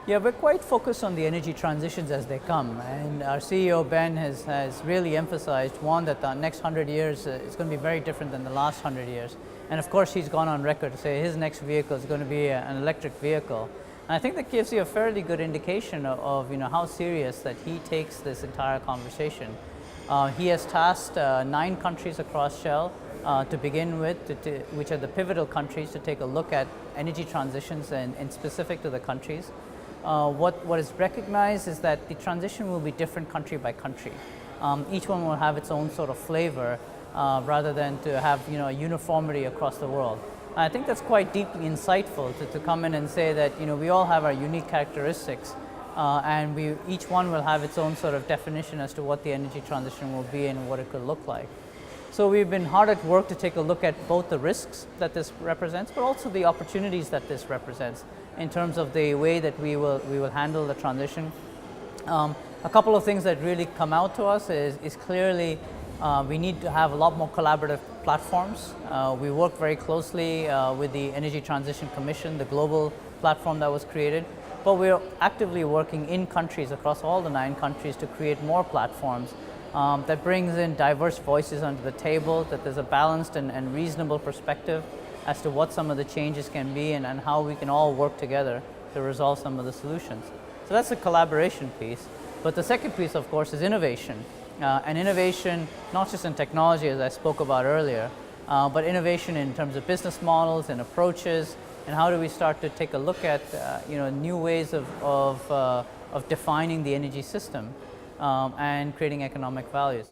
Yeah, we're quite focused on the energy transitions as they come, and our CEO Ben has really emphasized one, that the next 100 years is going to be very different than the last 100 years. And of course he's gone on record to say his next vehicle is going to be an electric vehicle. And I think that gives you a fairly good indication of how serious that he takes this entire conversation. He has tasked 9 countries across Shell to begin with, which are the pivotal countries, to take a look at energy transitions and specific to the countries. What is recognized is that the transition will be different country by country. Each one will have its own sort of flavor rather than to have a uniformity across the world. I think that's quite deeply insightful to come in and say that we all have our unique characteristics and each one will have its own sort of definition as to what the energy transition will be and what it could look like. So we've been hard at work to take a look at both the risks that this represents, but also the opportunities that this represents in terms of the way that we will handle the transition. A couple of things that really come out to us is clearly we need to have a lot more collaborative platforms. We work very closely with the Energy Transition Commission, the global platform that was created, but we're actively working in countries across all the 9 countries to create more platforms that brings in diverse voices onto the table, that there's a balanced and reasonable perspective as to what some of the changes can be and how we can all work together to resolve some of the solutions. So that's the collaboration piece. But the second piece, of course, is innovation. And innovation, not just in technology, as I spoke about earlier, but innovation in terms of business models and approaches, and how do we start to take a look at new ways of defining the energy system and creating economic values.